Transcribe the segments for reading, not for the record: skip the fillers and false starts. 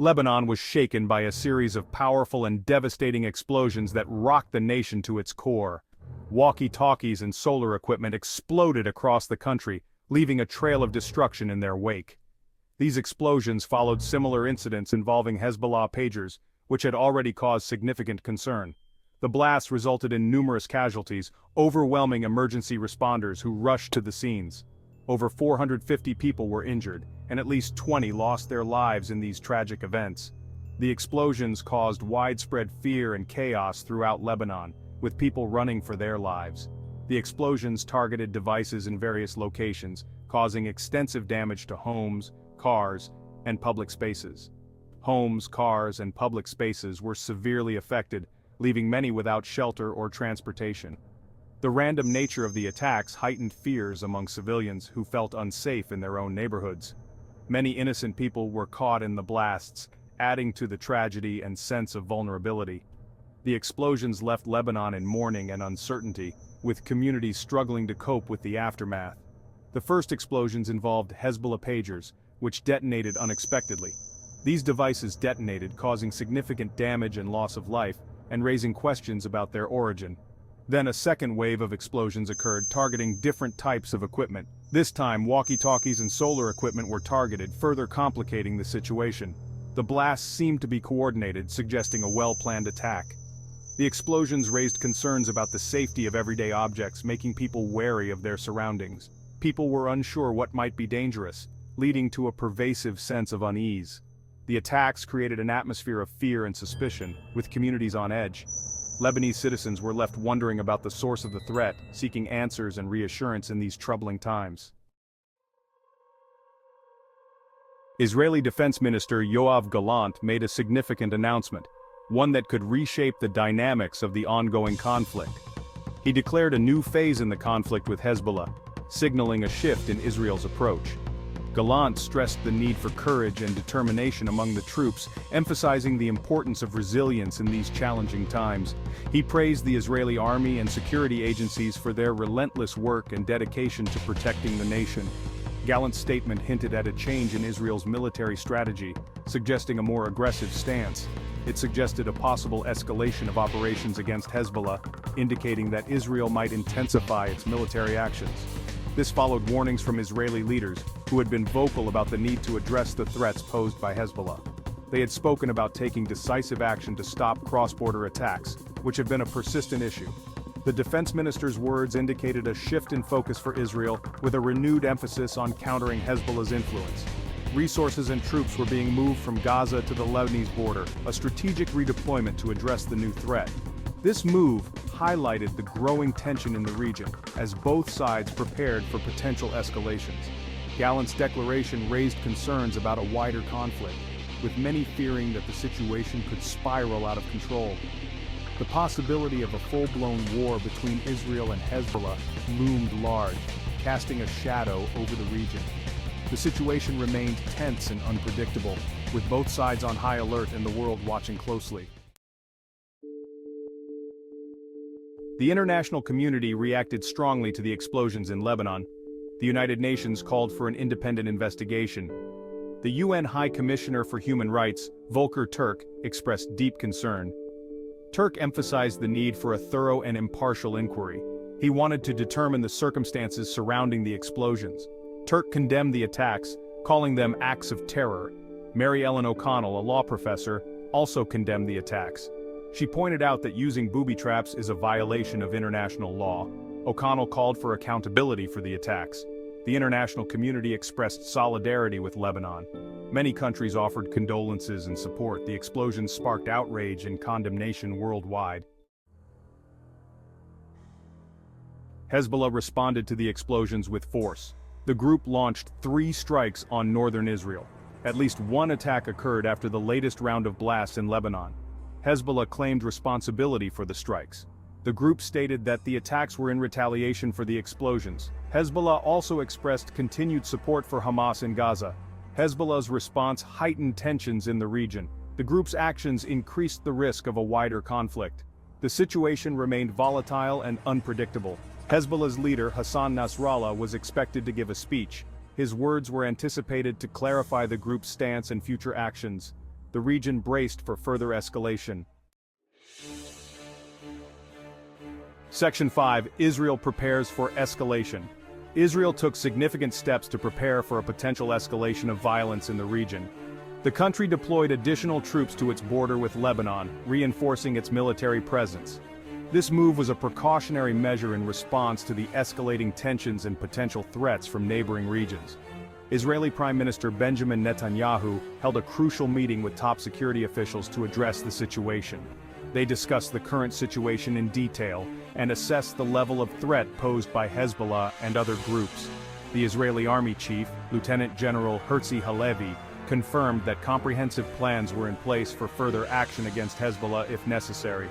Lebanon was shaken by a series of powerful and devastating explosions that rocked the nation to its core. Walkie-talkies and solar equipment exploded across the country, leaving a trail of destruction in their wake. These explosions followed similar incidents involving Hezbollah pagers, which had already caused significant concern. The blasts resulted in numerous casualties, overwhelming emergency responders who rushed to the scenes. Over 450 people were injured, and at least 20 lost their lives in these tragic events. The explosions caused widespread fear and chaos throughout Lebanon, with people running for their lives. The explosions targeted devices in various locations, causing extensive damage to homes, cars, and public spaces. Homes, cars, and public spaces were severely affected, leaving many without shelter or transportation. The random nature of the attacks heightened fears among civilians who felt unsafe in their own neighborhoods. Many innocent people were caught in the blasts, adding to the tragedy and sense of vulnerability. The explosions left Lebanon in mourning and uncertainty, with communities struggling to cope with the aftermath. The first explosions involved Hezbollah pagers, which detonated unexpectedly. These devices detonated, causing significant damage and loss of life, and raising questions about their origin. Then a second wave of explosions occurred, targeting different types of equipment. This time, walkie-talkies and solar equipment were targeted, further complicating the situation. The blasts seemed to be coordinated, suggesting a well-planned attack. The explosions raised concerns about the safety of everyday objects, making people wary of their surroundings. People were unsure what might be dangerous, leading to a pervasive sense of unease. The attacks created an atmosphere of fear and suspicion, with communities on edge. Lebanese citizens were left wondering about the source of the threat, seeking answers and reassurance in these troubling times. Israeli Defense Minister Yoav Gallant made a significant announcement, one that could reshape the dynamics of the ongoing conflict. He declared a new phase in the conflict with Hezbollah, signaling a shift in Israel's approach. Gallant stressed the need for courage and determination among the troops, emphasizing the importance of resilience in these challenging times. He praised the Israeli army and security agencies for their relentless work and dedication to protecting the nation. Gallant's statement hinted at a change in Israel's military strategy, suggesting a more aggressive stance. It suggested a possible escalation of operations against Hezbollah, indicating that Israel might intensify its military actions. This followed warnings from Israeli leaders, who had been vocal about the need to address the threats posed by Hezbollah. They had spoken about taking decisive action to stop cross-border attacks, which have been a persistent issue. The defense minister's words indicated a shift in focus for Israel, with a renewed emphasis on countering Hezbollah's influence. Resources and troops were being moved from Gaza to the Lebanese border, a strategic redeployment to address the new threat. This move highlighted the growing tension in the region, as both sides prepared for potential escalations. Gallant's declaration raised concerns about a wider conflict, with many fearing that the situation could spiral out of control. The possibility of a full-blown war between Israel and Hezbollah loomed large, casting a shadow over the region. The situation remained tense and unpredictable, with both sides on high alert and the world watching closely. The international community reacted strongly to the explosions in Lebanon. The United Nations called for an independent investigation. The UN High Commissioner for Human Rights, Volker Turk, expressed deep concern. Turk emphasized the need for a thorough and impartial inquiry. He wanted to determine the circumstances surrounding the explosions. Turk condemned the attacks, calling them acts of terror. Mary Ellen O'Connell, a law professor, also condemned the attacks. She pointed out that using booby traps is a violation of international law. O'Connell called for accountability for the attacks. The international community expressed solidarity with Lebanon. Many countries offered condolences and support. The explosions sparked outrage and condemnation worldwide. Hezbollah responded to the explosions with force. The group launched 3 strikes on northern Israel. At least one attack occurred after the latest round of blasts in Lebanon. Hezbollah claimed responsibility for the strikes. The group stated that the attacks were in retaliation for the explosions. Hezbollah also expressed continued support for Hamas in Gaza. Hezbollah's response heightened tensions in the region. The group's actions increased the risk of a wider conflict. The situation remained volatile and unpredictable. Hezbollah's leader, Hassan Nasrallah, was expected to give a speech. His words were anticipated to clarify the group's stance and future actions. the region braced for further escalation. Section 5. Israel prepares for escalation. Israel took significant steps to prepare for a potential escalation of violence in the region. The country deployed additional troops to its border with Lebanon, reinforcing its military presence. This move was a precautionary measure in response to the escalating tensions and potential threats from neighboring regions. Israeli Prime Minister Benjamin Netanyahu held a crucial meeting with top security officials to address the situation. They discussed the current situation in detail and assessed the level of threat posed by Hezbollah and other groups. The Israeli Army Chief, Lieutenant General Herzi Halevi, confirmed that comprehensive plans were in place for further action against Hezbollah if necessary.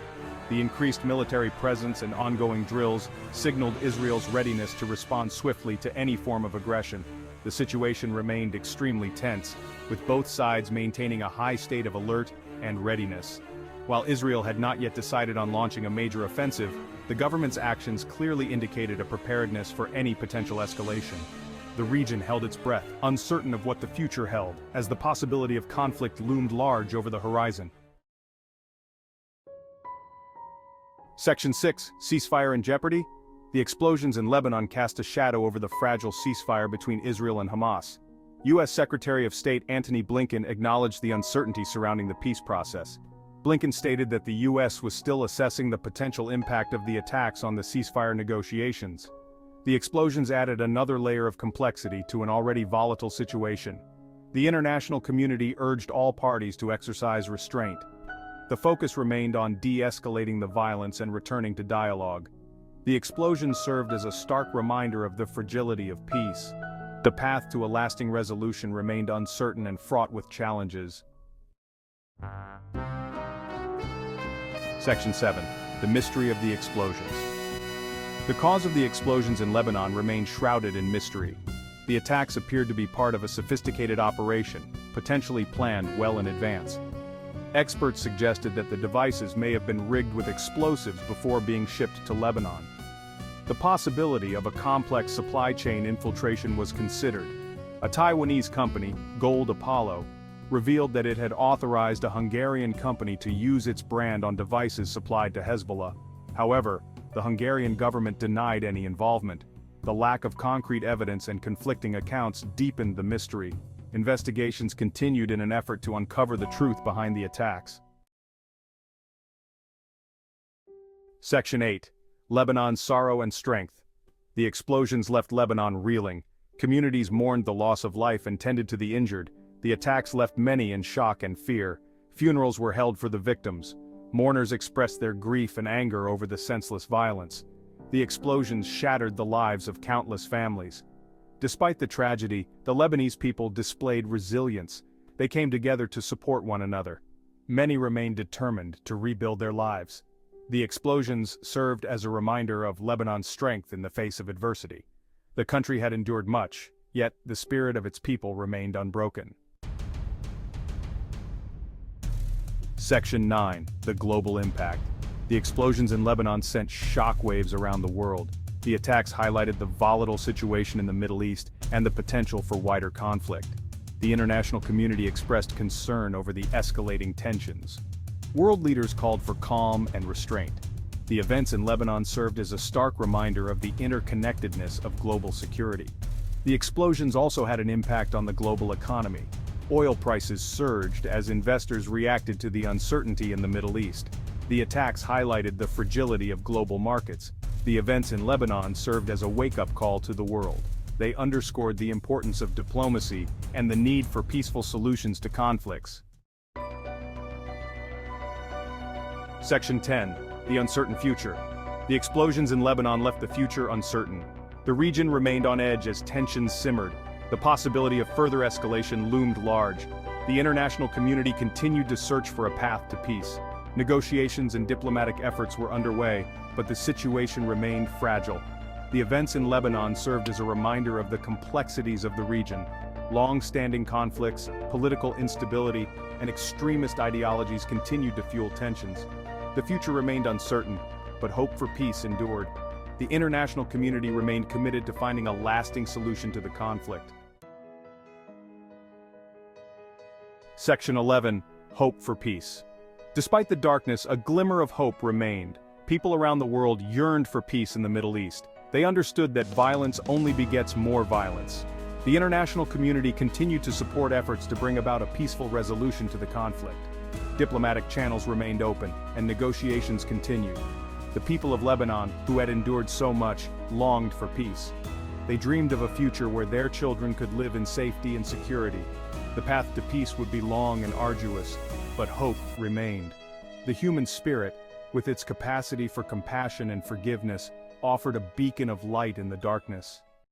The increased military presence and ongoing drills signaled Israel's readiness to respond swiftly to any form of aggression. The situation remained extremely tense, with both sides maintaining a high state of alert and readiness. While Israel had not yet decided on launching a major offensive, the government's actions clearly indicated a preparedness for any potential escalation. The region held its breath, uncertain of what the future held, as the possibility of conflict loomed large over the horizon. Section 6. Ceasefire and Jeopardy. The explosions in Lebanon cast a shadow over the fragile ceasefire between Israel and Hamas. U.S. Secretary of State Antony Blinken acknowledged the uncertainty surrounding the peace process. Blinken stated that the U.S. was still assessing the potential impact of the attacks on the ceasefire negotiations. The explosions added another layer of complexity to an already volatile situation. The international community urged all parties to exercise restraint. The focus remained on de-escalating the violence and returning to dialogue. The explosions served as a stark reminder of the fragility of peace. The path to a lasting resolution remained uncertain and fraught with challenges. Section 7. The mystery of the explosions. The cause of the explosions in Lebanon remained shrouded in mystery. The attacks appeared to be part of a sophisticated operation, potentially planned well in advance. Experts suggested that the devices may have been rigged with explosives before being shipped to Lebanon. The possibility of a complex supply chain infiltration was considered. A Taiwanese company, Gold Apollo, revealed that it had authorized a Hungarian company to use its brand on devices supplied to Hezbollah. However, the Hungarian government denied any involvement. The lack of concrete evidence and conflicting accounts deepened the mystery. Investigations continued in an effort to uncover the truth behind the attacks. Section 8. Lebanon's sorrow and strength. The explosions left Lebanon reeling. Communities mourned the loss of life and tended to the injured. The attacks left many in shock and fear. Funerals were held for the victims. Mourners expressed their grief and anger over the senseless violence. The explosions shattered the lives of countless families. Despite the tragedy, the Lebanese people displayed resilience. They came together to support one another. Many remained determined to rebuild their lives. The explosions served as a reminder of Lebanon's strength in the face of adversity. The country had endured much, yet the spirit of its people remained unbroken. Section 9. The global impact. The explosions in Lebanon sent shockwaves around the world. The attacks highlighted the volatile situation in the Middle East and the potential for wider conflict. The international community expressed concern over the escalating tensions. World leaders called for calm and restraint. The events in Lebanon served as a stark reminder of the interconnectedness of global security. The explosions also had an impact on the global economy. Oil prices surged as investors reacted to the uncertainty in the Middle East. The attacks highlighted the fragility of global markets. The events in Lebanon served as a wake-up call to the world. They underscored the importance of diplomacy and the need for peaceful solutions to conflicts. Section 10. The uncertain future. The explosions in Lebanon left the future uncertain. The region remained on edge as tensions simmered. The possibility of further escalation loomed large. The international community continued to search for a path to peace. Negotiations and diplomatic efforts were underway, but the situation remained fragile. The events in Lebanon served as a reminder of the complexities of the region. Long-standing conflicts, political instability, and extremist ideologies continued to fuel tensions. The future remained uncertain, but hope for peace endured. The international community remained committed to finding a lasting solution to the conflict. Section 11. Hope for peace. Despite the darkness, a glimmer of hope remained. People around the world yearned for peace in the Middle East. They understood that violence only begets more violence. The international community continued to support efforts to bring about a peaceful resolution to the conflict. Diplomatic channels remained open, and negotiations continued. The people of Lebanon, who had endured so much, longed for peace. They dreamed of a future where their children could live in safety and security. The path to peace would be long and arduous, but hope remained. The human spirit, with its capacity for compassion and forgiveness, offered a beacon of light in the darkness.